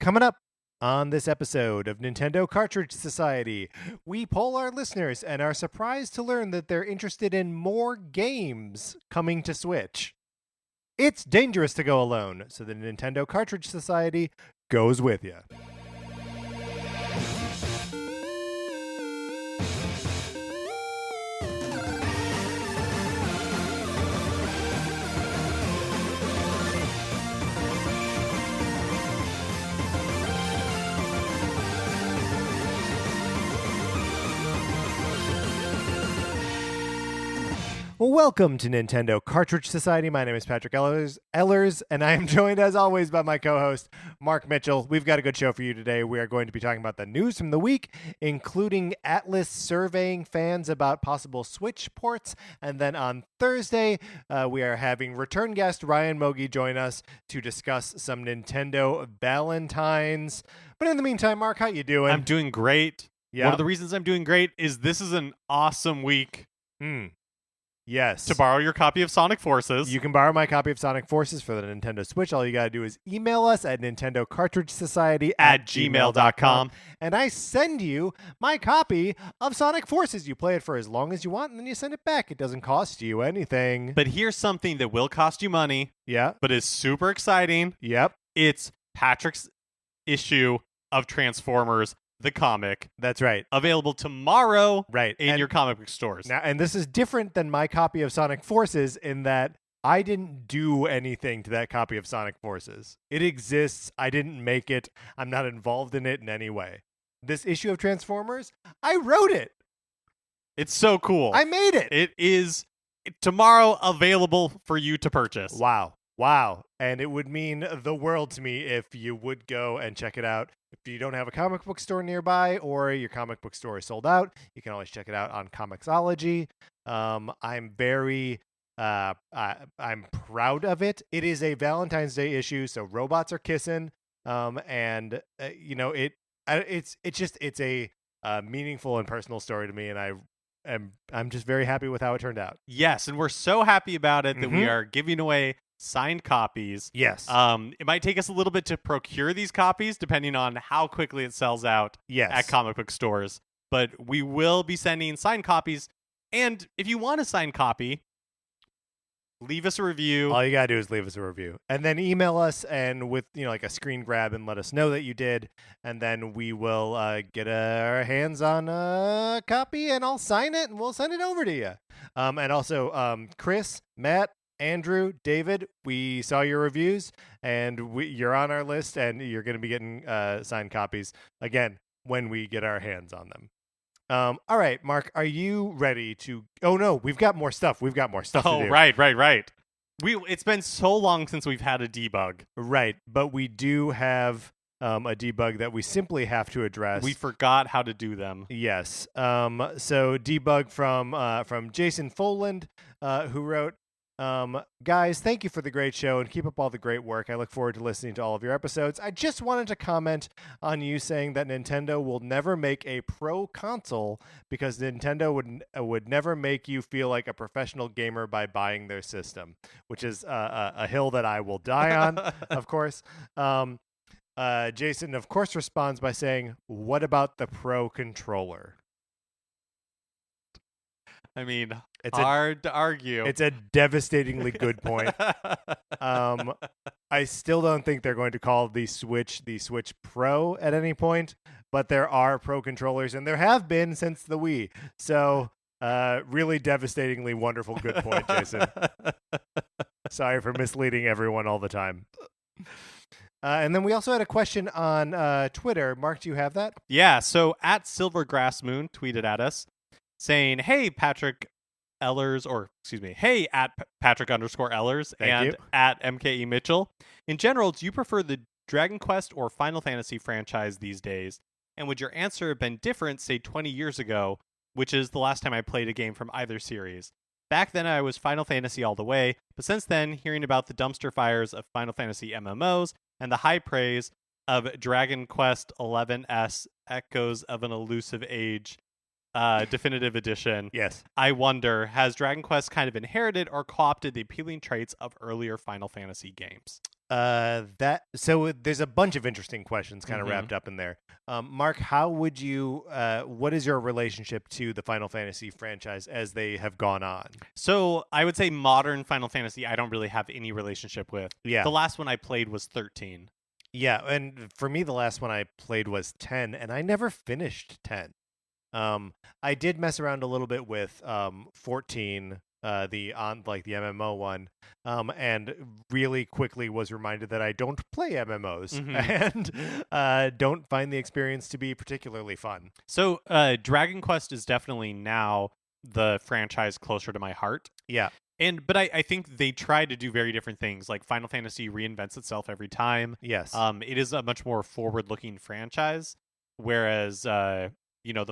Coming up on this episode of Nintendo Cartridge Society, we poll our listeners and are surprised to learn that they're interested in more games coming to Switch. It's dangerous to go alone, so the Nintendo Cartridge Society goes with you. Welcome to Nintendo Cartridge Society. My name is Patrick Ellers, and I am joined, as always, by my co-host, Mark Mitchell. We've got a good show for you today. We are going to be talking about the news from the week, including Atlus surveying fans about possible Switch ports. And then on Thursday, we are having return guest Ryan Mogi join us to discuss some Nintendo Valentines. But in the meantime, Mark, how you doing? I'm doing great. Yeah. One of the reasons I'm doing great is this is an awesome week. Yes. To borrow your copy of Sonic Forces. You can borrow my copy of Sonic Forces for the Nintendo Switch. All you got to do is email us at nintendocartridgesociety@gmail.com. And I send you my copy of Sonic Forces. You play it for as long as you want, and then you send it back. It doesn't cost you anything. But here's something that will cost you money. Yeah. But is super exciting. Yep. It's Patrick's issue of Transformers, the comic. That's right. Available tomorrow in your comic book stores. Now, and this is different than my copy of Sonic Forces in that I didn't do anything to that copy of Sonic Forces. It exists. I didn't make it. I'm not involved in it in any way. This issue of Transformers, I wrote it. It's so cool. I made it. It is tomorrow available for you to purchase. Wow. And it would mean the world to me if you would go and check it out. If you don't have a comic book store nearby or your comic book store is sold out, you can always check it out on Comixology. I'm very I'm proud of it. It is a Valentine's Day issue, so robots are kissing. It's a meaningful and personal story to me, and I'm just very happy with how it turned out. Yes, and we're so happy about it that we are giving away signed copies. Yes. It might take us a little bit to procure these copies depending on how quickly it sells out at comic book stores. But we will be sending signed copies. And if you want a signed copy, leave us a review. All you gotta do is leave us a review. And then email us and with like a screen grab and let us know that you did. And then we will get our hands on a copy and I'll sign it and we'll send it over to you. And also Chris, Matt, Andrew, David, we saw your reviews and you're on our list and you're going to be getting signed copies again when we get our hands on them. All right, Mark, are you ready to... Oh, no, we've got more stuff. To do. Right. It's been so long since we've had a debug. Right, but we do have a debug that we simply have to address. We forgot how to do them. Yes. So debug from Jason Foland, who wrote, guys, thank you for the great show and keep up all the great work. I look forward to listening to all of your episodes. I just wanted to comment on you saying that Nintendo will never make a pro console because Nintendo would never make you feel like a professional gamer by buying their system, which is a hill that I will die on, of course. Jason, of course, responds by saying, what about the pro controller? I mean, it's hard to argue. It's a devastatingly good point. I still don't think they're going to call the Switch Pro at any point, but there are pro controllers, and there have been since the Wii. So, really devastatingly wonderful good point, Jason. Sorry for misleading everyone all the time. And then we also had a question on Twitter. Mark, do you have that? Yeah, so at SilverGrassMoon tweeted at us, saying, hey, Patrick Ellers, hey, at Patrick_Ellers and at MKE Mitchell. In general, do you prefer the Dragon Quest or Final Fantasy franchise these days? And would your answer have been different, say, 20 years ago, which is the last time I played a game from either series? Back then, I was Final Fantasy all the way, but since then, hearing about the dumpster fires of Final Fantasy MMOs and the high praise of Dragon Quest XI's Echoes of an Elusive Age Definitive Edition. Yes. I wonder, has Dragon Quest kind of inherited or co-opted the appealing traits of earlier Final Fantasy games? There's a bunch of interesting questions kind of wrapped up in there. Mark, how would you what is your relationship to the Final Fantasy franchise as they have gone on? So I would say modern Final Fantasy I don't really have any relationship with. Yeah. The last one I played was 13. Yeah, and for me the last one I played was 10, and I never finished 10. I did mess around a little bit with 14, the MMO one, and really quickly was reminded that I don't play MMOs and don't find the experience to be particularly fun. So Dragon Quest is definitely now the franchise closer to my heart. Yeah. But I think they try to do very different things. Like Final Fantasy reinvents itself every time. Yes. It is a much more forward-looking franchise, whereas the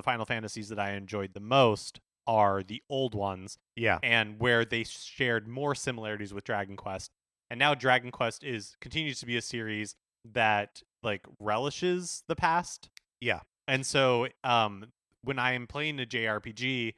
Final Fantasies that I enjoyed the most are the old ones. Yeah. And where they shared more similarities with Dragon Quest. And now Dragon Quest continues to be a series that like relishes the past. Yeah. And so when I am playing a JRPG,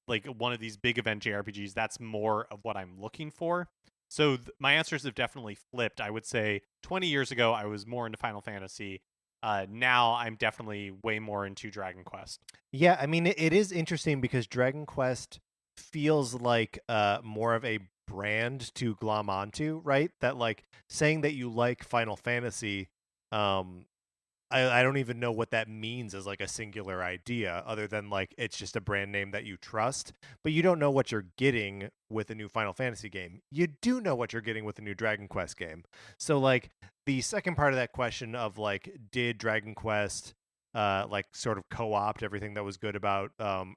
like one of these big event JRPGs, that's more of what I'm looking for. So my answers have definitely flipped. I would say 20 years ago, I was more into Final Fantasy. Now I'm definitely way more into Dragon Quest. Yeah, I mean, it is interesting because Dragon Quest feels like more of a brand to glom onto, right? That like saying that you like Final Fantasy, I don't even know what that means as like a singular idea other than like it's just a brand name that you trust, but you don't know what you're getting with a new Final Fantasy game. You do know what you're getting with a new Dragon Quest game. So like the second part of that question of like did Dragon Quest like sort of co-opt everything that was good about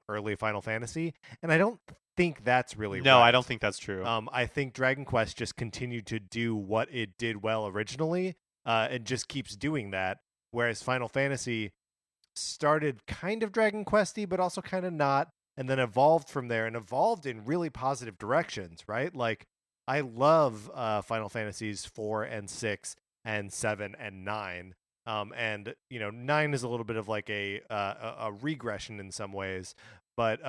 early Final Fantasy? And I don't think that's really No, right. I don't think that's true. I think Dragon Quest just continued to do what it did well originally and just keeps doing that. Whereas Final Fantasy started kind of Dragon Questy, but also kind of not, and then evolved from there and evolved in really positive directions, right? Like, I love Final Fantasies 4 and 6 and 7 and 9. And, 9 is a little bit of like a regression in some ways, but,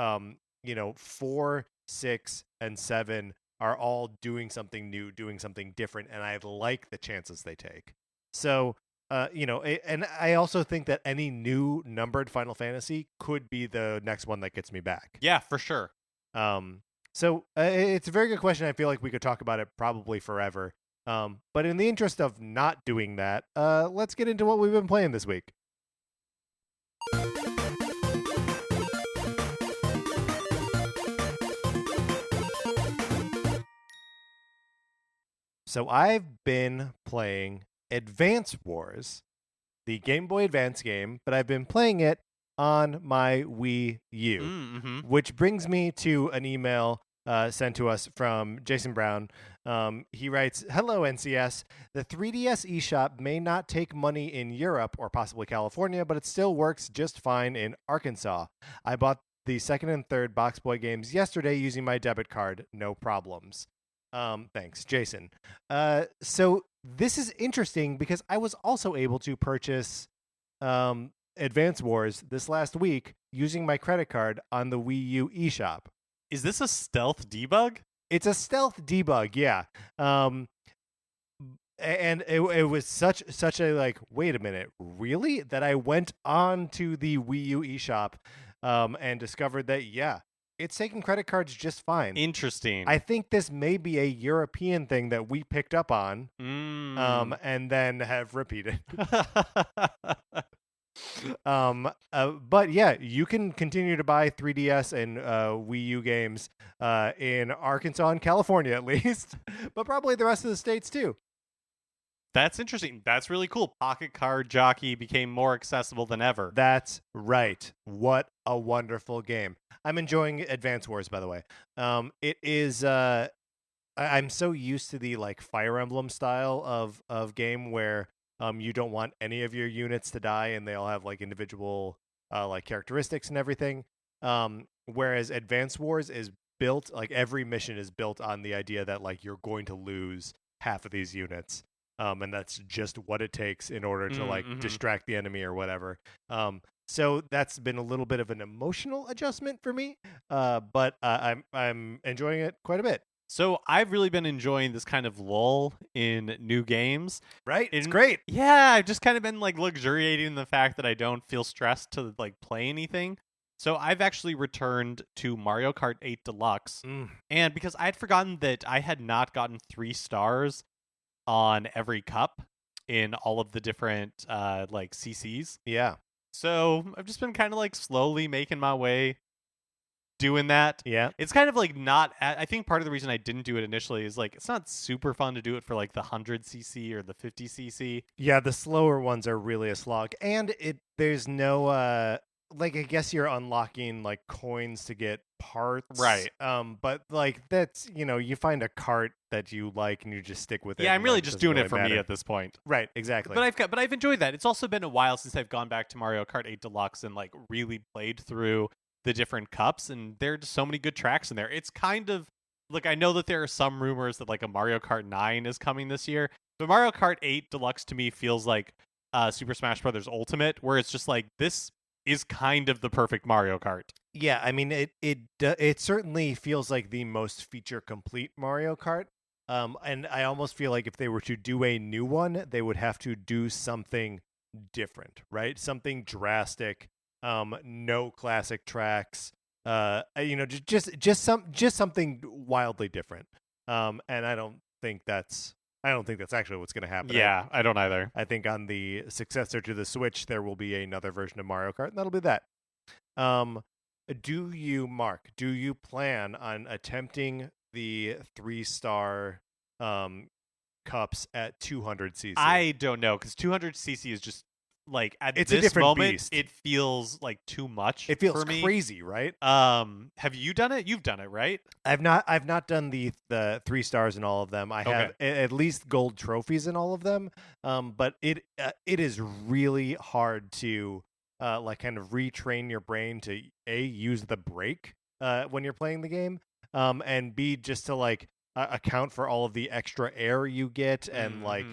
4, 6, and 7 are all doing something new, doing something different, and I like the chances they take. So, and I also think that any new numbered Final Fantasy could be the next one that gets me back. Yeah, for sure. So it's a very good question. I feel like we could talk about it probably forever. But in the interest of not doing that, let's get into what we've been playing this week. So I've been playing Advance Wars, the Game Boy Advance game, but I've been playing it on my Wii U, which brings me to an email sent to us from Jason Brown. He writes, "Hello, NCS. The 3DS eShop may not take money in Europe or possibly California, but it still works just fine in Arkansas. I bought the second and third Box Boy games yesterday using my debit card. No problems." Thanks, Jason. So this is interesting because I was also able to purchase Advance Wars this last week using my credit card on the Wii U eShop. Is this a stealth debug? It's a stealth debug, yeah. And it was such a like, wait a minute, really? That I went on to the Wii U eShop and discovered that, yeah, it's taking credit cards just fine. Interesting. I think this may be a European thing that we picked up on and then have repeated. But yeah, you can continue to buy 3DS and Wii U games in Arkansas and California at least, but probably the rest of the states too. That's interesting. That's really cool. Pocket Card Jockey became more accessible than ever. That's right. What a wonderful game. I'm enjoying Advance Wars, by the way. It is I'm so used to the like Fire Emblem style of game where you don't want any of your units to die and they all have like individual like characteristics and everything. Whereas Advance Wars is built, like every mission is built on the idea that like you're going to lose half of these units. And that's just what it takes in order to like distract the enemy or whatever. So that's been a little bit of an emotional adjustment for me, but I'm enjoying it quite a bit. So I've really been enjoying this kind of lull in new games. Right? It's great. Yeah, I've just kind of been like luxuriating in the fact that I don't feel stressed to like play anything. So I've actually returned to Mario Kart 8 Deluxe. And because I had forgotten that I had not gotten 3 stars on every cup in all of the different like CCs. Yeah. So I've just been kind of like slowly making my way doing that. Yeah. It's kind of like not I think part of the reason I didn't do it initially is like it's not super fun to do it for like the 100cc or the 50cc. Yeah, the slower ones are really a slog. And there's no like I guess you're unlocking like coins to get parts. Right. But like that's, you find a cart that you like and you just stick with it. Yeah, I'm really like, just doesn't doing really it for matter. me at this point. Right, exactly. But I've enjoyed that. It's also been a while since I've gone back to Mario Kart 8 Deluxe and like really played through the different cups, and there are just so many good tracks in there. It's kind of like I know that there are some rumors that like a Mario Kart 9 is coming this year, but Mario Kart 8 Deluxe to me feels like Super Smash Brothers Ultimate, where it's just like this is kind of the perfect Mario Kart. Yeah, I mean it certainly feels like the most feature complete Mario Kart. And I almost feel like if they were to do a new one, they would have to do something different, right? Something drastic. No classic tracks. Just something wildly different. And I don't think that's actually what's going to happen. Yeah, I don't either. I think on the successor to the Switch, there will be another version of Mario Kart, and that'll be that. Do you plan on attempting the 3-star cups at 200cc? I don't know, because 200cc is just like at It's a this different moment beast. it feels like too much. It feels for me. crazy, right? Have you done it? You've done it, right? I've not done the 3 stars in all of them. I have at least gold trophies in all of them. But it is really hard to like kind of retrain your brain to use the brake when you're playing the game, and B, just to like account for all of the extra air you get, and like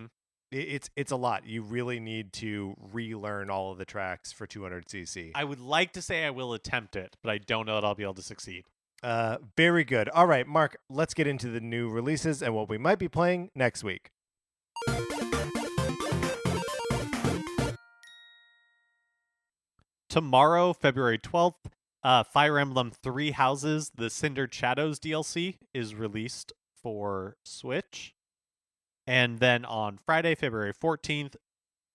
it's a lot. You really need to relearn all of the tracks for 200cc. I would like to say I will attempt it, but I don't know that I'll be able to succeed. Very good. All right, Mark, let's get into the new releases and what we might be playing next week. Tomorrow, February 12th, Fire Emblem 3 Houses, the Cindered Shadows DLC is released for Switch. And then on Friday, February 14th,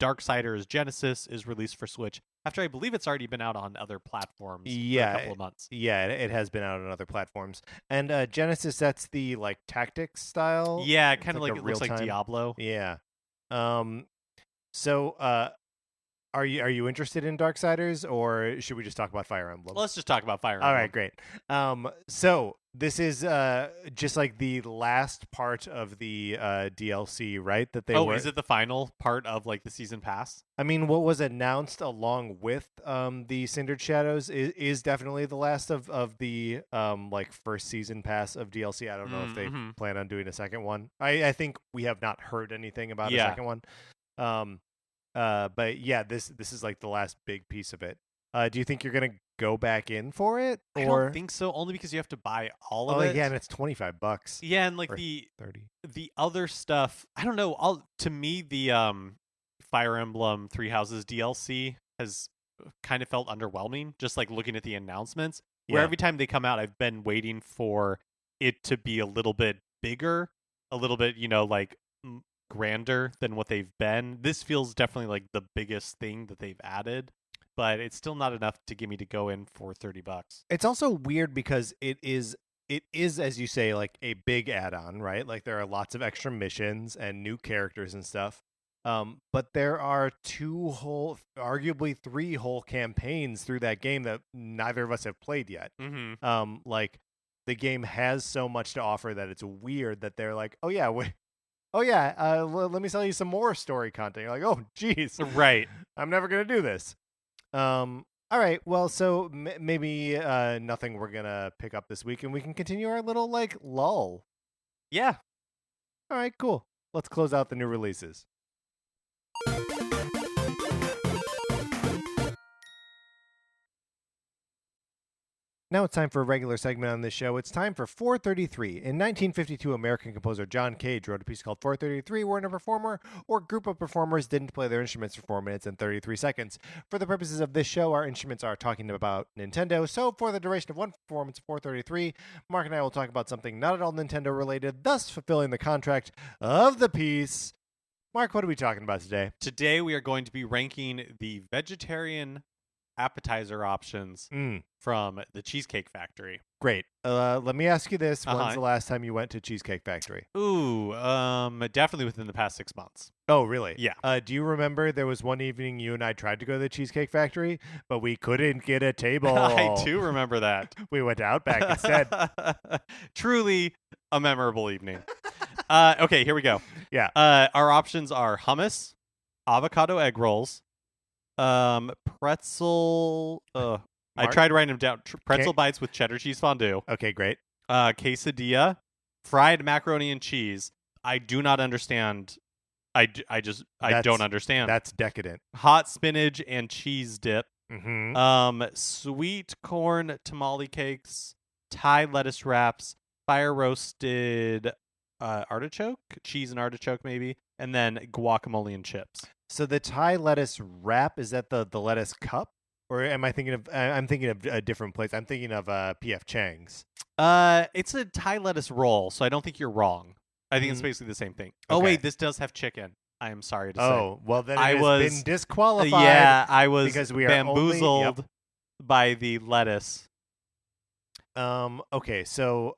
Darksiders Genesis is released for Switch, after I believe it's already been out on other platforms for a couple of months. Yeah, it has been out on other platforms. And Genesis, that's the like tactics style. Yeah, kind of like it looks real-time. like Diablo. Yeah. So are you interested in Darksiders, or should we just talk about Fire Emblem? Let's just talk about Fire Emblem. All right, great. So this is just like the last part of the DLC, right? That they is it the final part of like the season pass? I mean, what was announced along with the Cindered Shadows is definitely the last of the like first season pass of DLC. I don't know if they plan on doing a second one. I think we have not heard anything about a second one. But yeah, this is like the last big piece of it. Do you think you're gonna go back in for it? Or? I don't think so. Only because you have to buy all of it. Oh yeah, and it's $25. Yeah, and like the 30. The other stuff, I don't know. To me, the Fire Emblem 3 Houses DLC has kind of felt underwhelming. Just like looking at the announcements, where every time they come out, I've been waiting for it to be a little bit bigger, a little bit, like grander than what they've been. This feels definitely like the biggest thing that they've added, but it's still not enough to get me to go in for $30. It's also weird because it is, as you say, like a big add-on, right? Like there are lots of extra missions and new characters and stuff. But there are arguably 3 whole campaigns through that game that neither of us have played yet. Like the game has so much to offer that it's weird that they're like, let me sell you some more story content. You're like, oh, geez. Right. I'm never going to do this. All right. Well, so maybe nothing we're going to pick up this week, and we can continue our little, like, lull. Yeah. All right, cool. Let's close out the new releases. Now it's time for a regular segment on this show. It's time for 433. In 1952, American composer John Cage wrote a piece called 433, wherein a performer or group of performers didn't play their instruments for 4 minutes and 33 seconds. For the purposes of this show, our instruments are talking about Nintendo. So for the duration of one performance of 433, Mark and I will talk about something not at all Nintendo related, thus fulfilling the contract of the piece. Mark, what are we talking about today? Today we are going to be ranking the vegetarian appetizer options from the Cheesecake Factory. Great. Let me ask you this. When's the last time you went to Cheesecake Factory? Ooh, definitely within the past 6 months. Oh, really? Yeah. Do you remember there was one evening you and I tried to go to the Cheesecake Factory, but we couldn't get a table? I do remember that. We went to Outback instead. Truly a memorable evening. Okay, here we go. Yeah. Our options are hummus, avocado egg rolls, pretzel. I tried writing them down. Pretzel bites with cheddar cheese fondue. Okay, great. Quesadilla, fried macaroni and cheese. I do not understand. I don't understand. That's decadent. Hot spinach and cheese dip. Mm-hmm. Sweet corn tamale cakes, Thai lettuce wraps, fire roasted artichoke, cheese and artichoke maybe, and then guacamole and chips. So the Thai lettuce wrap, is that the lettuce cup? Or am I thinking of? I'm thinking of a different place. I'm thinking of P.F. Chang's. It's a Thai lettuce roll, so I don't think you're wrong. I think it's basically the same thing. Okay. Oh wait, this does have chicken. I am sorry to say. Oh well, then it has been disqualified. Yeah, I was because we are bamboozled by the lettuce. Okay, so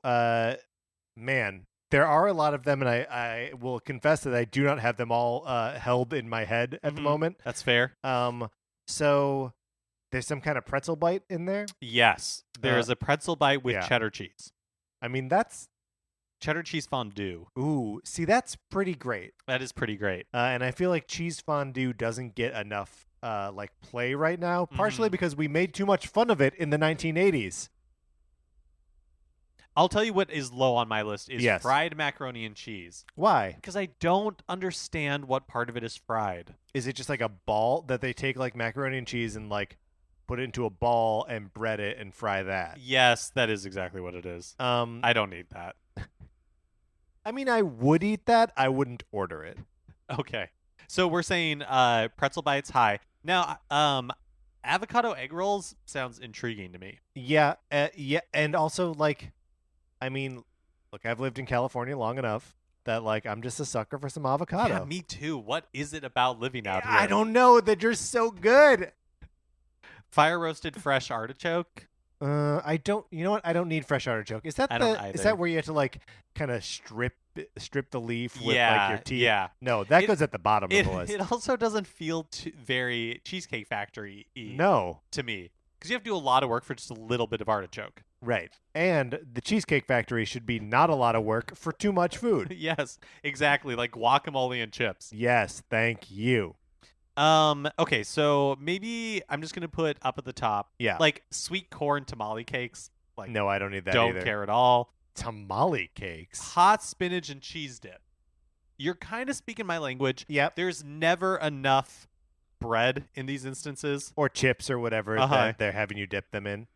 man, there are a lot of them, and I will confess that I do not have them all held in my head at the moment. That's fair. So there's some kind of pretzel bite in there? Yes. There is a pretzel bite with cheddar cheese. I mean, that's cheddar cheese fondue. Ooh, see, that's pretty great. That is pretty great. And I feel like cheese fondue doesn't get enough play right now, partially because we made too much fun of it in the 1980s. I'll tell you what is low on my list is fried macaroni and cheese. Why? Because I don't understand what part of it is fried. Is it just like a ball that they take like macaroni and cheese and like put it into a ball and bread it and fry that? Yes, that is exactly what it is. I don't need that. I mean, I would eat that. I wouldn't order it. Okay. So we're saying pretzel bites high. Now, avocado egg rolls sounds intriguing to me. Yeah, and also like, I mean, look, I've lived in California long enough that like I'm just a sucker for some avocado. Yeah, me too. What is it about living out here? I don't know. They're just so good. Fire roasted fresh artichoke. I don't. You know what? I don't need fresh artichoke. Is that is that where you have to like kind of strip the leaf with like your teeth? Yeah. No, that goes at the bottom of the list. It also doesn't feel very Cheesecake Factory-y. No, to me, because you have to do a lot of work for just a little bit of artichoke. Right. And the Cheesecake Factory should be not a lot of work for too much food. Yes, exactly. Like guacamole and chips. Yes, thank you. Okay, so maybe I'm just gonna put up at the top. Yeah. Like sweet corn tamale cakes. Like no, I don't need that either. Don't care at all. Tamale cakes. Hot spinach and cheese dip. You're kind of speaking my language. Yep. There's never enough bread in these instances. Or chips or whatever that they're having you dip them in.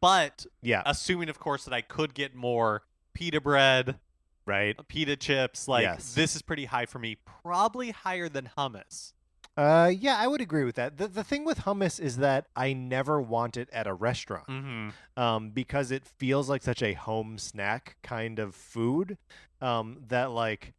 But assuming, of course, that I could get more pita bread, right? Pita chips, like this is pretty high for me. Probably higher than hummus. Yeah, I would agree with that. The thing with hummus is that I never want it at a restaurant, because it feels like such a home snack kind of food. That like,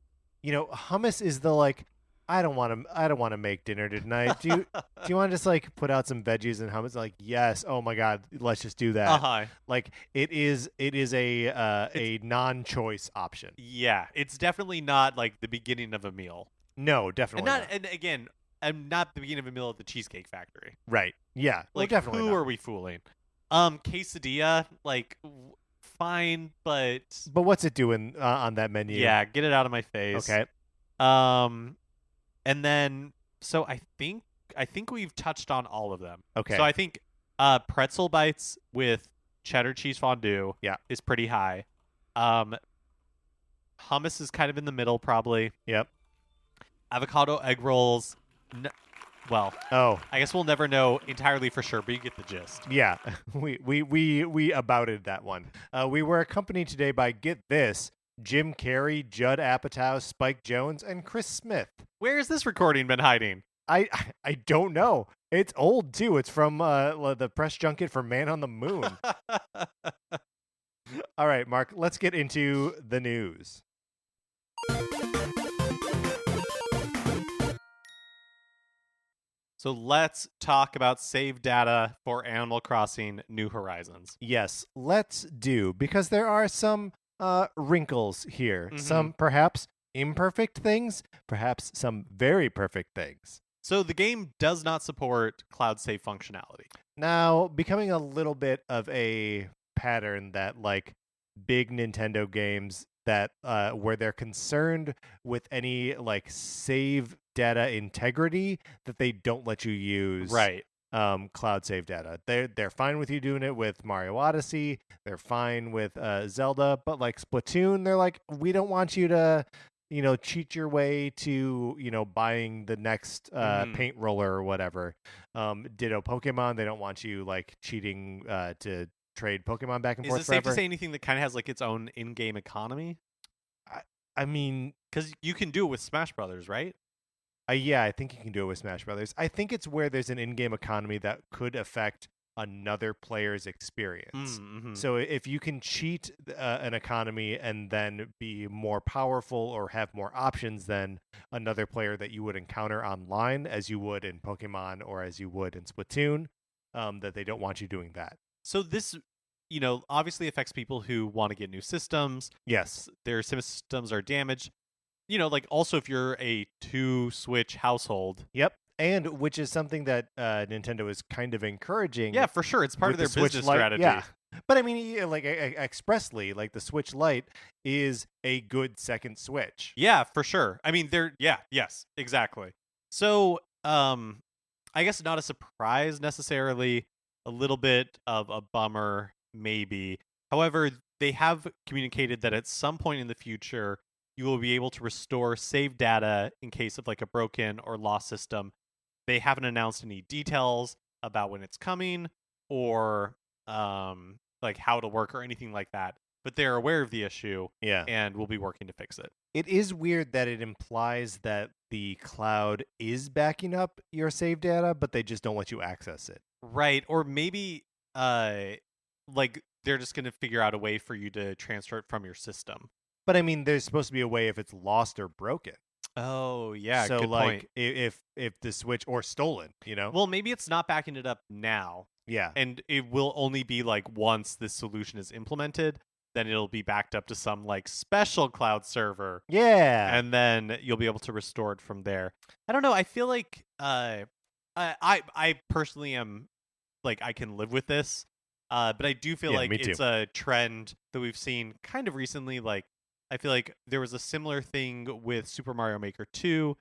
hummus is the like. I don't want to make dinner tonight. Do you want to just like put out some veggies and hummus? Like, yes. Oh my God, let's just do that. Like it is a non-choice option. Yeah, it's definitely not like the beginning of a meal. No, definitely not. And again, I'm not the beginning of a meal at the Cheesecake Factory. Right. Yeah. Like, definitely. Who are we fooling? Quesadilla, like, fine, but what's it doing on that menu? Yeah, get it out of my face. Okay. And then so I think we've touched on all of them. Okay. So I think pretzel bites with cheddar cheese fondue is pretty high. Hummus is kind of in the middle, probably. Yep. Avocado egg rolls. Well, I guess we'll never know entirely for sure, but you get the gist. Yeah, we abouted that one. We were accompanied today by, get this, Jim Carrey, Judd Apatow, Spike Jonze, and Chris Smith. Where has this recording been hiding? I don't know. It's old too. It's from the press junket for Man on the Moon. All right, Mark, let's get into the news. So let's talk about save data for Animal Crossing New Horizons. Yes, let's do, because there are some wrinkles here. Some perhaps imperfect things, perhaps some very perfect things. So the game does not support cloud save functionality. Now, becoming a little bit of a pattern that like big Nintendo games that where they're concerned with any like save data integrity, that they don't let you use cloud save data. They're fine with you doing it with Mario Odyssey. They're fine with Zelda, but like Splatoon, they're like, we don't want you to cheat your way to buying the next paint roller or whatever. Ditto Pokemon, they don't want you like cheating to trade Pokemon back and forth. Is it safe to say anything that kind of has like its own in-game economy? I mean, because you can do it with Smash Brothers, right? Yeah, I think you can do it with Smash Brothers. I think it's where there's an in-game economy that could affect another player's experience. So if you can cheat an economy and then be more powerful or have more options than another player that you would encounter online, as you would in Pokemon or as you would in Splatoon, that they don't want you doing that. So this, obviously affects people who want to get new systems. Yes. Their systems are damaged. Like also if you're a 2-Switch household. Yep. And which is something that Nintendo is kind of encouraging. Yeah, for sure. It's part of their business strategy. Yeah. But I mean, like expressly, like the Switch Lite is a good second Switch. Yeah, for sure. I mean, yes, exactly. So, I guess not a surprise necessarily, a little bit of a bummer maybe. However, they have communicated that at some point in the future, you will be able to restore save data in case of like a broken or lost system. They haven't announced any details about when it's coming or like how it'll work or anything like that. But they're aware of the issue and will be working to fix it. It is weird that it implies that the cloud is backing up your save data, but they just don't let you access it. Right. Or maybe like they're just going to figure out a way for you to transfer it from your system. But I mean, there's supposed to be a way if it's lost or broken. Oh, yeah. So good like point. if the Switch or stolen, Well, maybe it's not backing it up now. Yeah. And it will only be like once this solution is implemented, then it'll be backed up to some like special cloud server. Yeah. And then you'll be able to restore it from there. I don't know. I feel like I personally am like I can live with this. But I do feel like it's a trend that we've seen kind of recently. Like I feel like there was a similar thing with Super Mario Maker 2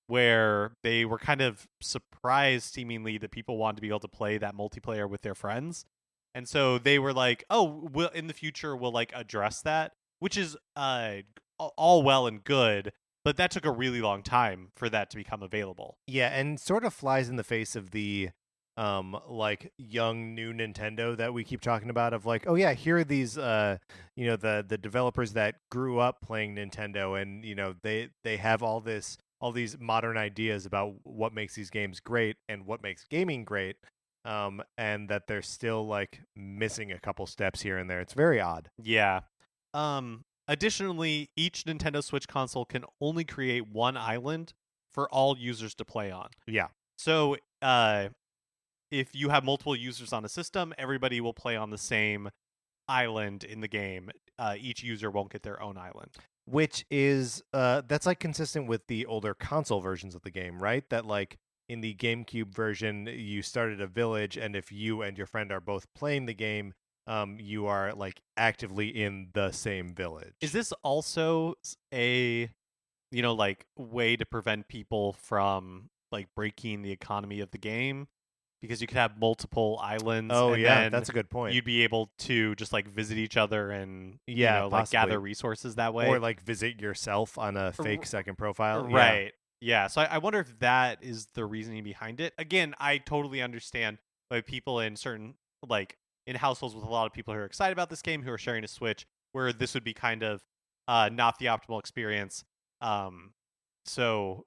where they were kind of surprised seemingly that people wanted to be able to play that multiplayer with their friends. And so they were like, oh, we'll, in the future, we'll like address that, which is all well and good. But that took a really long time for that to become available. Yeah, and sort of flies in the face of the like young new Nintendo that we keep talking about of like, oh yeah, here are these the developers that grew up playing Nintendo and they have all these modern ideas about what makes these games great and what makes gaming great, and that they're still like missing a couple steps here and there. It's very odd. Yeah. Additionally, each Nintendo Switch console can only create one island for all users to play on. Yeah. So if you have multiple users on a system, everybody will play on the same island in the game. Each user won't get their own island. Which is that's like consistent with the older console versions of the game, right? That like in the GameCube version, you started a village, and if you and your friend are both playing the game, you are like actively in the same village. Is this also a like way to prevent people from like breaking the economy of the game? Because you could have multiple islands. Oh, and yeah, then that's a good point. You'd be able to just like visit each other and like gather resources that way, or like visit yourself on a fake second profile. Right? Yeah, so I wonder if that is the reasoning behind it. Again, I totally understand why people in certain, like, in households with a lot of people who are excited about this game, who are sharing a Switch, where this would be kind of not the optimal experience. So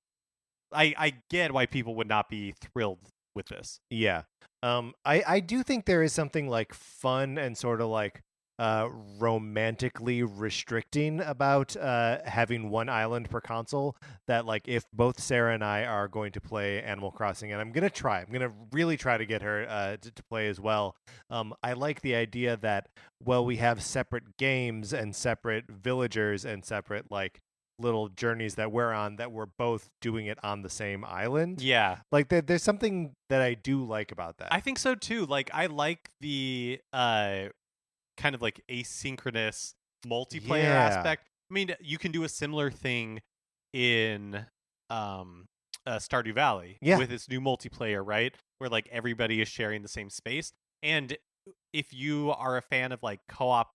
I get why people would not be thrilled with this. Yeah. I do think there is something like fun and sort of like romantically restricting about having one island per console, that like if both Sarah and I are going to play Animal Crossing, and I'm gonna really try to get her to play as well. I like the idea that, well, we have separate games and separate villagers and separate like little journeys that we're on, that we're both doing it on the same island. Yeah. Like there's something that I do like about that. I think so too. Like, I like the kind of like asynchronous multiplayer aspect. I mean, you can do a similar thing in Stardew Valley with its new multiplayer, right? Where like everybody is sharing the same space. And if you are a fan of like co-op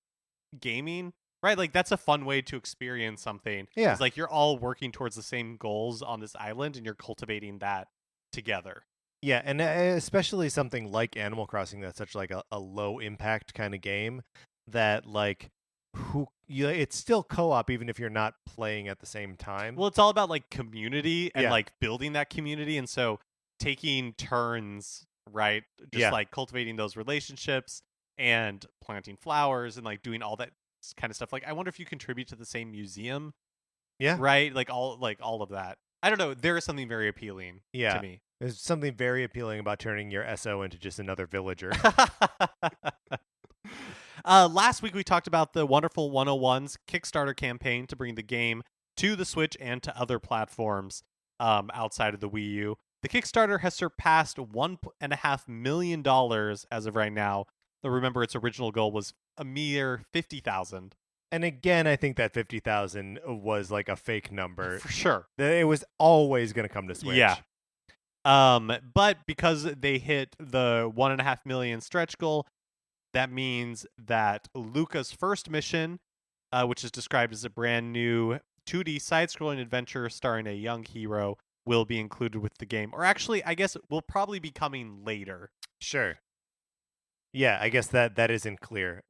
gaming, right, like that's a fun way to experience something. Yeah. It's like you're all working towards the same goals on this island and you're cultivating that together. Yeah, and especially something like Animal Crossing that's such like a low impact kind of game, that like it's still co-op even if you're not playing at the same time. Well, it's all about like community and like building that community, and so taking turns, right? Just like cultivating those relationships and planting flowers and like doing all that kind of stuff. Like, I wonder if you contribute to the same museum. Yeah. Right? Like all of that. I don't know. There is something very appealing to me. There's something very appealing about turning your SO into just another villager. Last week we talked about the Wonderful 101's Kickstarter campaign to bring the game to the Switch and to other platforms outside of the Wii U. The Kickstarter has surpassed $1.5 million as of right now. Though remember, its original goal was a mere 50,000. And again, I think that 50,000 was like a fake number. For sure. It was always going to come to Switch. Yeah. But because they hit the 1.5 million stretch goal, that means that Luca's first mission, which is described as a brand new 2D side-scrolling adventure starring a young hero, will be included with the game. Or actually, I guess will probably be coming later. Sure. Yeah, I guess that isn't clear.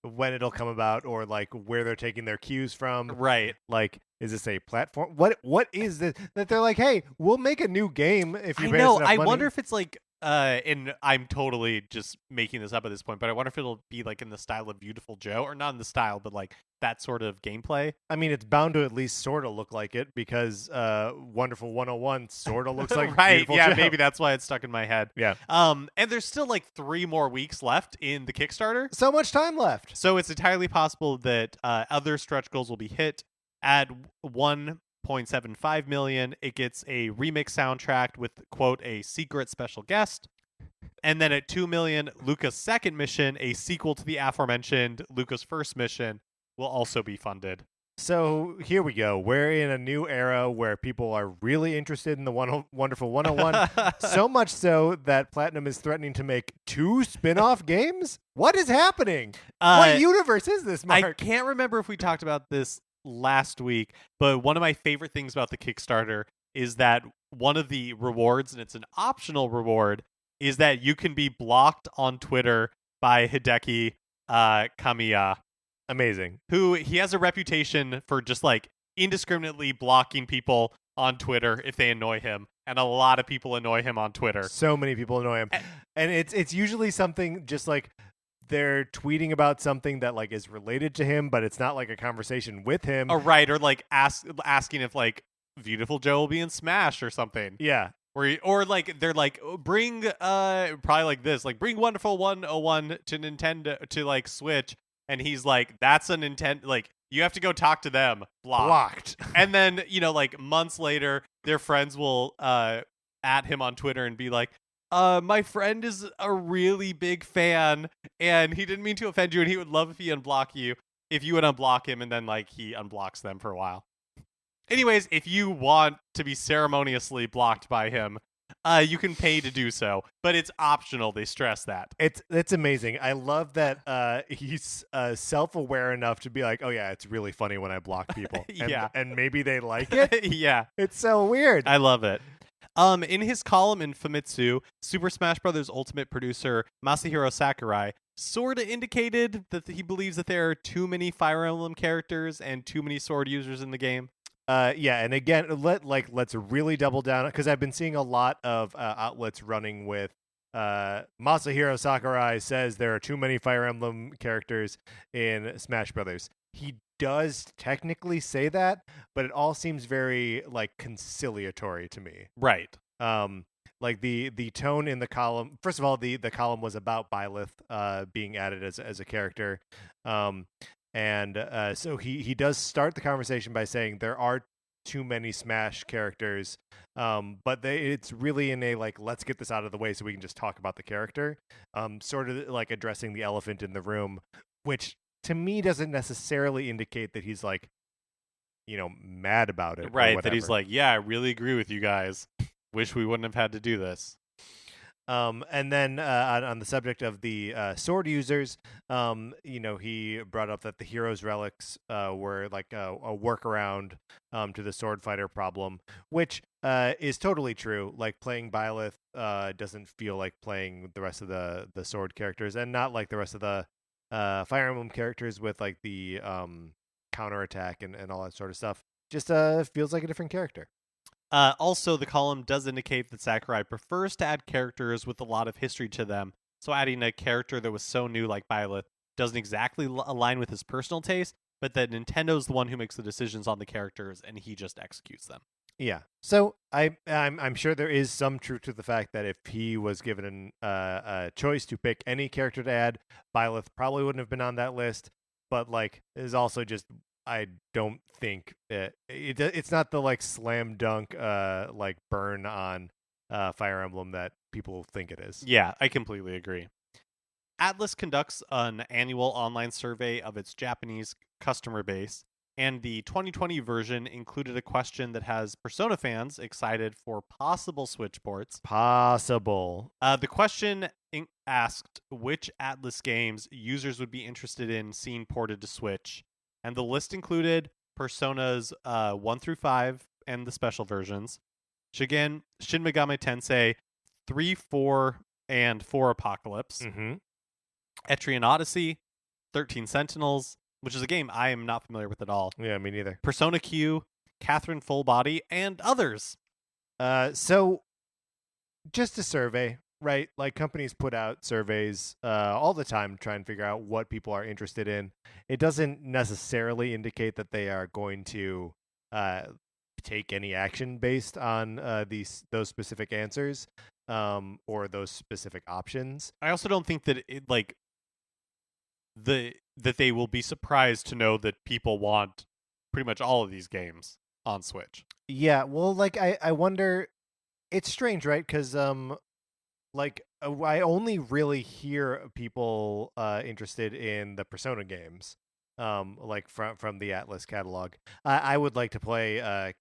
When it'll come about, or like where they're taking their cues from. Right. Like, is this a platform? What is this that they're like, hey, we'll make a new game if you pay us enough money? I wonder if it's like and I'm totally just making this up at this point, but I wonder if it'll be like in the style of Beautiful Joe, or not in the style, but like that sort of gameplay. I mean, it's bound to at least sort of look like it, because Wonderful 101 sort of looks like right. Beautiful Yeah, Joe. Maybe that's why it's stuck in my head. Yeah. And there's still like 3 more weeks left in the Kickstarter. So much time left. So it's entirely possible that other stretch goals will be hit. At 1.75 million, it gets a remix soundtrack with, quote, a secret special guest. And then at 2 million, Luca's second mission, a sequel to the aforementioned Luca's first mission, will also be funded. So here we go. We're in a new era where people are really interested in the Wonderful 101. So much so that Platinum is threatening to make 2 spin-off games? What is happening? What universe is this, Mark? I can't remember if we talked about this last week, but one of my favorite things about the Kickstarter is that one of the rewards, and it's an optional reward, is that you can be blocked on Twitter by Hideki Kamiya. Amazing. Who, he has a reputation for just like indiscriminately blocking people on Twitter if they annoy him, and a lot of people annoy him on Twitter. So many people annoy him. And it's usually something just like they're tweeting about something that like is related to him, but it's not like a conversation with him. Right, or like asking if like Beautiful Joe will be in Smash or something. Yeah. Or like they're like, bring probably like this, like bring Wonderful 101 to Nintendo, to like Switch, and he's like, that's a Nintendo, like you have to go talk to them. Blocked. And then, you know, like months later, their friends will at him on Twitter and be like, my friend is a really big fan, and he didn't mean to offend you, and he would love if he unblock you, if you would unblock him, and then like he unblocks them for a while. Anyways, if you want to be ceremoniously blocked by him, You can pay to do so, but it's optional. They stress that. It's amazing. I love that he's self-aware enough to be like, oh yeah, it's really funny when I block people. And maybe they like it. Yeah. It's so weird. I love it. In his column in Famitsu, Super Smash Bros. Ultimate producer Masahiro Sakurai sort of indicated that he believes that there are too many Fire Emblem characters and too many sword users in the game. Yeah, and again, let's really double down, because I've been seeing a lot of outlets running with Masahiro Sakurai says there are too many Fire Emblem characters in Smash Brothers. He does technically say that, but it all seems very like conciliatory to me. Right. Like the tone in the column. First of all, the column was about Byleth being added as a character. And so he does start the conversation by saying there are too many Smash characters, but it's really in a like, let's get this out of the way so we can just talk about the character, sort of like addressing the elephant in the room, which to me doesn't necessarily indicate that he's like, mad about it. Right, that he's like, yeah, I really agree with you guys. Wish we wouldn't have had to do this. And then on the subject of the sword users, he brought up that the heroes' relics were like a workaround to the sword fighter problem, which is totally true. Like playing Byleth doesn't feel like playing the rest of the sword characters, and not like the rest of the Fire Emblem characters with like the counterattack and all that sort of stuff. Just feels like a different character. Also, the column does indicate that Sakurai prefers to add characters with a lot of history to them, so adding a character that was so new like Byleth doesn't exactly align with his personal taste, but that Nintendo's the one who makes the decisions on the characters, and he just executes them. Yeah. So I'm sure there is some truth to the fact that if he was given a choice to pick any character to add, Byleth probably wouldn't have been on that list, but like is also just, I don't think it's not the like slam dunk like burn on Fire Emblem that people think it is. Yeah, I completely agree. Atlus conducts an annual online survey of its Japanese customer base, and the 2020 version included a question that has Persona fans excited for possible Switch ports. The question asked which Atlus games users would be interested in seeing ported to Switch. And the list included Personas 1 through 5 and the special versions, Shin Megami Tensei 3, 4, and 4 Apocalypse, Etrian Odyssey, 13 Sentinels, which is a game I am not familiar with at all. Yeah, me neither. Persona Q, Catherine Full Body, and others. So, just a survey, right? Like companies put out surveys all the time to try and figure out what people are interested in. It doesn't necessarily indicate that they are going to take any action based on those specific answers or those specific options. I also don't think that that they will be surprised to know that people want pretty much all of these games on Switch. Yeah, well, like I wonder. It's strange, right? Because I only really hear people interested in the Persona games, like from the Atlus catalog. I would like to play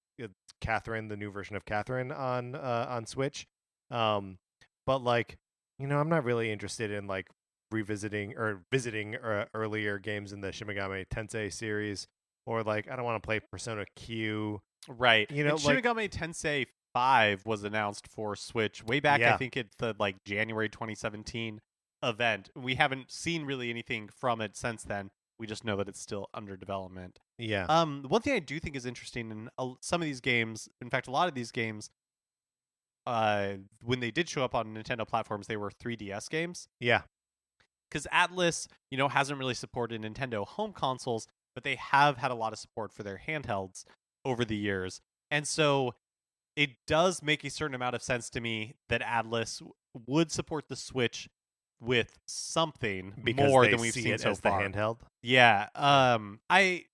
Catherine, the new version of Catherine on Switch, but like I'm not really interested in like revisiting or visiting earlier games in the Shin Megami Tensei series, or like I don't want to play Persona Q. Right. Shin Megami Tensei 5 was announced for Switch way back, I think it's the like January 2017 event. We haven't seen really anything from it since then. We just know that it's still under development. Yeah. One thing I do think is interesting in some of these games, in fact, a lot of these games, when they did show up on Nintendo platforms, they were 3DS games. Yeah. Because Atlus, hasn't really supported Nintendo home consoles, but they have had a lot of support for their handhelds over the years. And so it does make a certain amount of sense to me that Atlus would support the Switch with something more than we've seen so far. The handheld. Yeah. I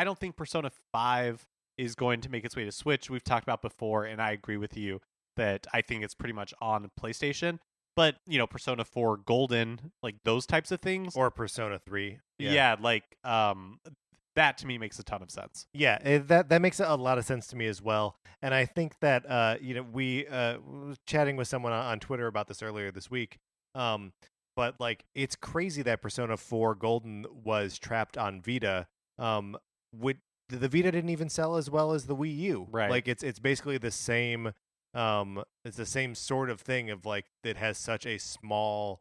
don't think Persona 5 is going to make its way to Switch. We've talked about before, and I agree with you that I think it's pretty much on PlayStation. But, Persona 4 Golden, like those types of things. Or Persona 3. Yeah, That to me makes a ton of sense. Yeah, that makes a lot of sense to me as well. And I think that we was chatting with someone on Twitter about this earlier this week. But like it's crazy that Persona 4 Golden was trapped on Vita. Would the Vita didn't even sell as well as the Wii U. Right. Like it's basically the same it's the same sort of thing of like it has such a small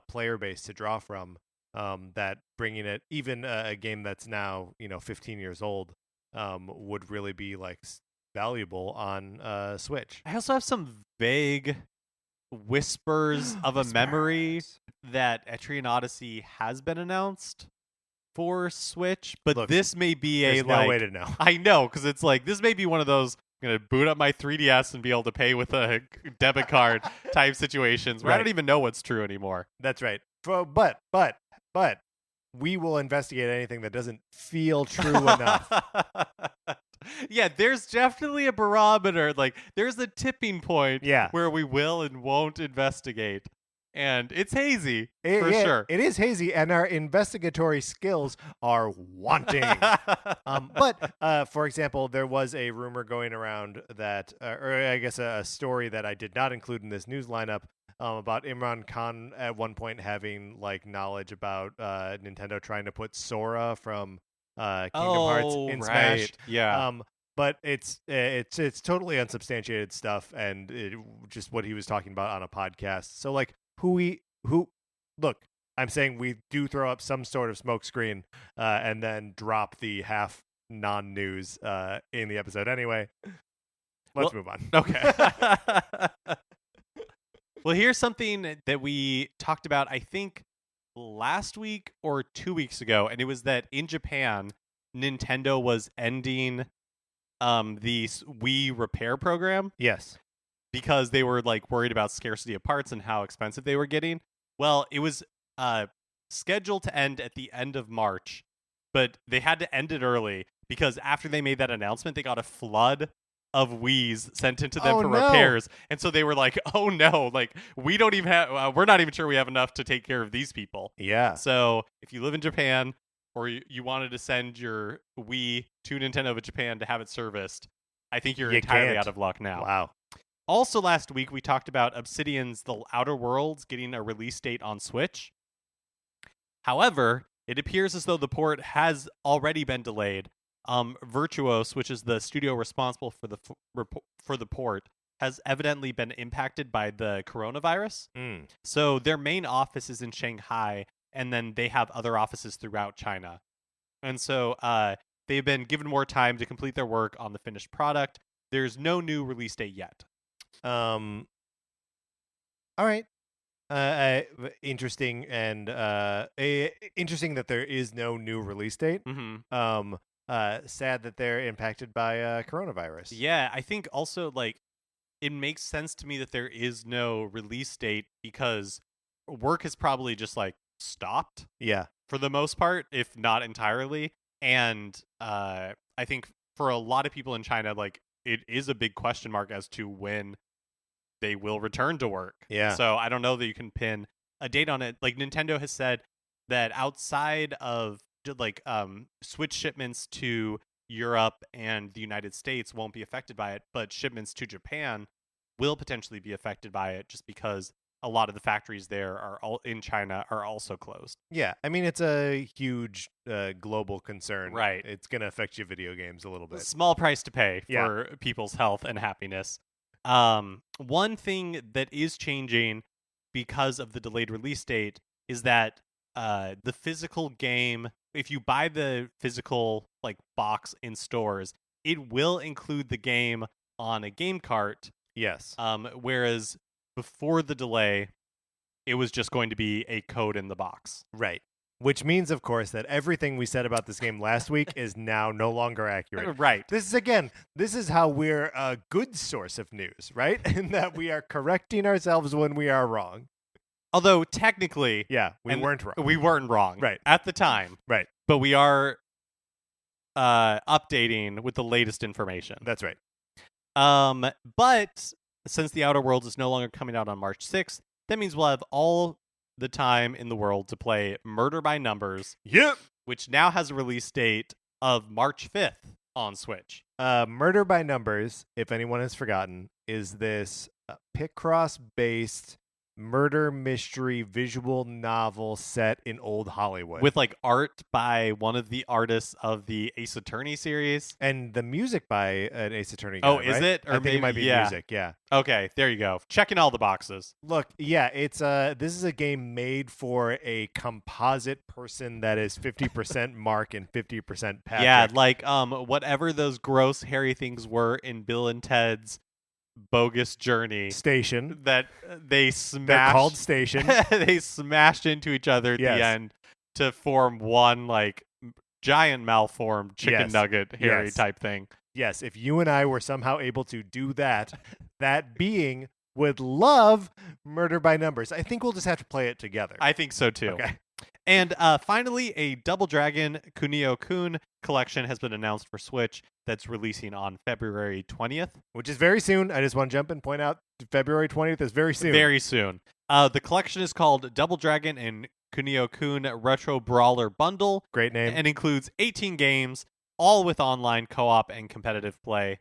player base to draw from. That bringing it, even a game that's now 15 years old, would really be like valuable on Switch. I also have some vague whispers of a memory that Etrian Odyssey has been announced for Switch, but Look, this may be a no way to know. I know, because it's like this may be one of those I'm gonna boot up my 3DS and be able to pay with a debit card type situations where I don't even know what's true anymore. That's right. But we will investigate anything that doesn't feel true enough. Yeah, there's definitely a barometer. Like, there's a tipping point where we will and won't investigate. And it's hazy, for sure. It is hazy, and our investigatory skills are wanting. But, for example, there was a rumor going around that, or I guess a story that I did not include in this news lineup, about Imran Khan at one point having like knowledge about Nintendo trying to put Sora from Kingdom Hearts in Smash. Yeah. But it's totally unsubstantiated stuff, and just what he was talking about on a podcast. So like look, I'm saying we do throw up some sort of smokescreen and then drop the half non-news in the episode anyway. Let's move on. Okay. Well, here's something that we talked about, I think, last week or 2 weeks ago, and it was that in Japan, Nintendo was ending the Wii repair program. Yes. Because they were like worried about scarcity of parts and how expensive they were getting. Well, it was scheduled to end at the end of March, but they had to end it early because after they made that announcement, they got a flood of Wiis sent into them for repairs. And so they were like, oh no, like we don't even have, we're not even sure we have enough to take care of these people. Yeah. So if you live in Japan or you wanted to send your Wii to Nintendo of Japan to have it serviced, I think you're entirely out of luck now. Wow. Also last week, we talked about Obsidian's The Outer Worlds getting a release date on Switch. However, it appears as though the port has already been delayed. Virtuos, which is the studio responsible for the port, has evidently been impacted by the coronavirus. So their main office is in Shanghai, and then they have other offices throughout China. And so they've been given more time to complete their work on the finished product. There's no new release date yet. All right. Interesting, and interesting that there is no new release date. Mm-hmm. Sad that they're impacted by coronavirus. Yeah, I think also like it makes sense to me that there is no release date because work has probably just like stopped. Yeah, for the most part, if not entirely. And I think for a lot of people in China, like it is a big question mark as to when they will return to work. Yeah. So I don't know that you can pin a date on it. Like Nintendo has said that outside of like Switch shipments to Europe and the United States won't be affected by it, but shipments to Japan will potentially be affected by it just because a lot of the factories there are all in China are also closed. Yeah, I mean it's a huge global concern. Right. It's going to affect your video games a little bit. Small price to pay for people's health and happiness. One thing that is changing because of the delayed release date is that the physical game, if you buy the physical like box in stores, it will include the game on a game cart. Yes. Whereas before the delay, it was just going to be a code in the box. Right. Which means, of course, that everything we said about this game last week is now no longer accurate. Right. This is how we're a good source of news, right? In that we are correcting ourselves when we are wrong. Although technically, we weren't wrong. We weren't wrong, right, at the time, right. But we are updating with the latest information. That's right. But since The Outer Worlds is no longer coming out on March 6th, that means we'll have all the time in the world to play Murder by Numbers. Yep. Which now has a release date of March 5th on Switch. Murder by Numbers, if anyone has forgotten, is this Picross-based murder mystery visual novel set in old Hollywood with like art by one of the artists of the Ace Attorney series and the music by an Ace Attorney guy. Oh, is right? it? Or I think maybe, it might be music. Yeah. Okay, there you go. Checking all the boxes. Look, yeah, it's this is a game made for a composite person that is 50% Mark and 50% Patrick. Yeah, like whatever those gross hairy things were in Bill and Ted's Bogus Journey Station that they smashed. They're called Station. They smashed into each other at the end to form one like giant malformed chicken nugget hairy type thing. Yes, if you and I were somehow able to do that, that being would love Murder by Numbers. I think we'll just have to play it together. I think so too. Okay. And finally, a Double Dragon Kunio-kun collection has been announced for Switch that's releasing on February 20th. Which is very soon. I just want to jump and point out February 20th is very soon. Very soon. The collection is called Double Dragon and Kunio-kun Retro Brawler Bundle. Great name. And includes 18 games, all with online co-op and competitive play.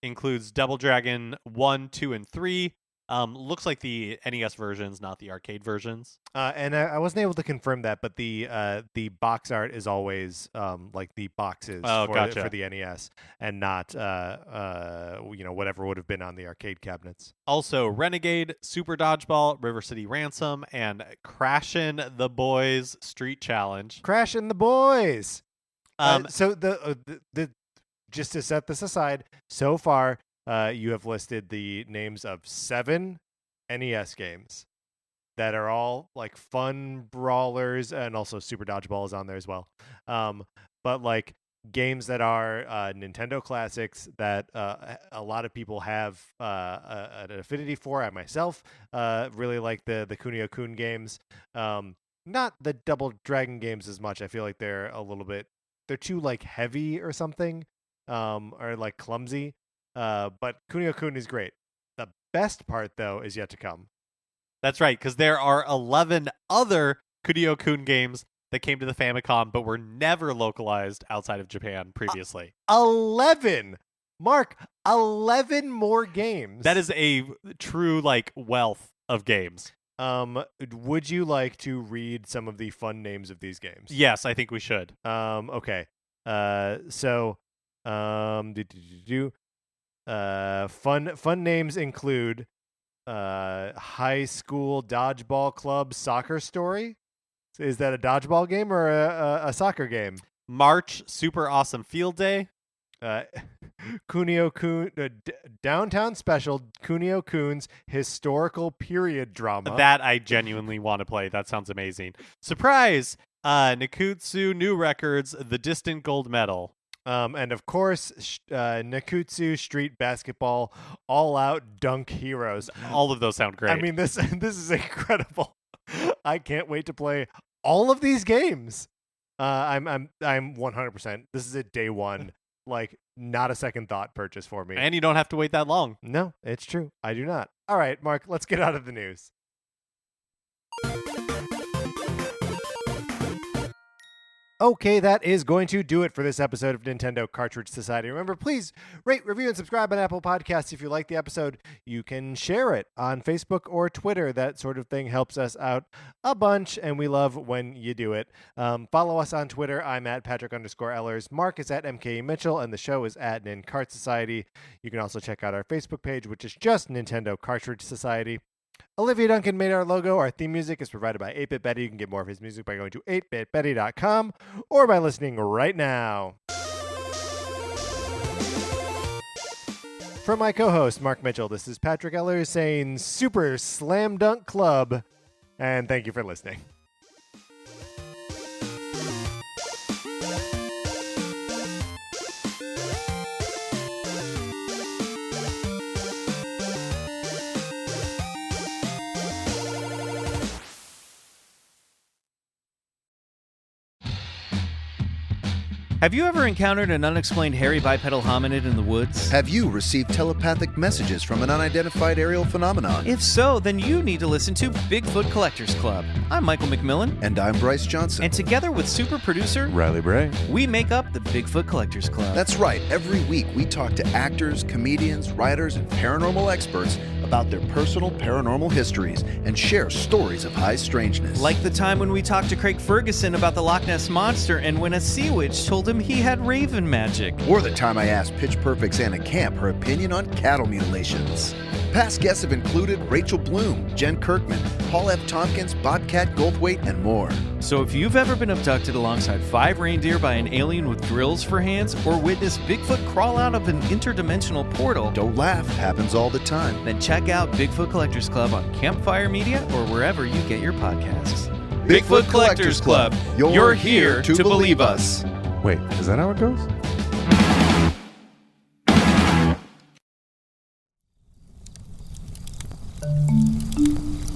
Includes Double Dragon 1, 2, and 3. Looks like the NES versions, not the arcade versions. And I wasn't able to confirm that, but the box art is always like the boxes for the NES, and not whatever would have been on the arcade cabinets. Also, Renegade, Super Dodgeball, River City Ransom, and Crashin' the Boys Street Challenge. Crashin' the Boys. So the just to set this aside, so far. You have listed the names of 7 NES games that are all like fun brawlers, and also Super Dodgeball is on there as well. But like games that are Nintendo classics that a lot of people have an affinity for. I myself really like the Kunio-kun games. Not the Double Dragon games as much. I feel like they're too like heavy or something, or like clumsy. But Kunio-kun is great. The best part, though, is yet to come. That's right, because there are 11 other Kunio-kun games that came to the Famicom but were never localized outside of Japan previously. 11! Mark, 11 more games. That is a true, like, wealth of games. Would you like to read some of the fun names of these games? Yes, I think we should. Okay. Fun names include High School Dodgeball Club Soccer Story. Is that a dodgeball game or a soccer game? March Super Awesome Field Day. Kunio-kun Downtown Special Kunio-kun's historical period drama. That I genuinely want to play. That sounds amazing. Surprise! Nikutsu New Records The Distant Gold Medal. And of course, Nikutsu Street Basketball All Out Dunk Heroes. All of those sound great. I mean, this is incredible. I can't wait to play all of these games. I'm 100%. This is a day one, like not a second thought purchase for me. And you don't have to wait that long. No, it's true. I do not. All right, Mark, let's get out of the news. Okay, that is going to do it for this episode of Nintendo Cartridge Society. Remember, please rate, review, and subscribe on Apple Podcasts. If you like the episode, you can share it on Facebook or Twitter. That sort of thing helps us out a bunch, and we love when you do it. Follow us on Twitter. I'm at Patrick_Ellers. Mark is at MKE Mitchell, and the show is at Nincart Society. You can also check out our Facebook page, which is just Nintendo Cartridge Society. Olivia Duncan made our logo. Our theme music is provided by 8-Bit Betty. You can get more of his music by going to 8bitbetty.com or by listening right now. For my co-host, Mark Mitchell, this is Patrick Ellers saying Super Slam Dunk Club, and thank you for listening. Have you ever encountered an unexplained hairy bipedal hominid in the woods? Have you received telepathic messages from an unidentified aerial phenomenon? If so, then you need to listen to Bigfoot Collectors Club. I'm Michael McMillan. And I'm Bryce Johnson. And together with super producer Riley Bray, we make up the Bigfoot Collectors Club. That's right. Every week we talk to actors, comedians, writers, and paranormal experts about their personal paranormal histories and share stories of high strangeness. Like the time when we talked to Craig Ferguson about the Loch Ness Monster and when a sea witch told him he had raven magic. Or the time I asked Pitch Perfect's Anna Camp her opinion on cattle mutilations. Past guests have included Rachel Bloom, Jen Kirkman, Paul F. Tompkins, Bobcat Goldthwait, and more. So if you've ever been abducted alongside 5 reindeer by an alien with drills for hands or witnessed Bigfoot crawl out of an interdimensional portal, don't laugh, happens all the time. Then check out Bigfoot Collectors Club on Campfire Media or wherever you get your podcasts. Bigfoot Collectors Club. You're here to believe us. Wait, is that how it goes?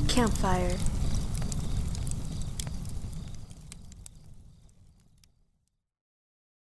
Campfire.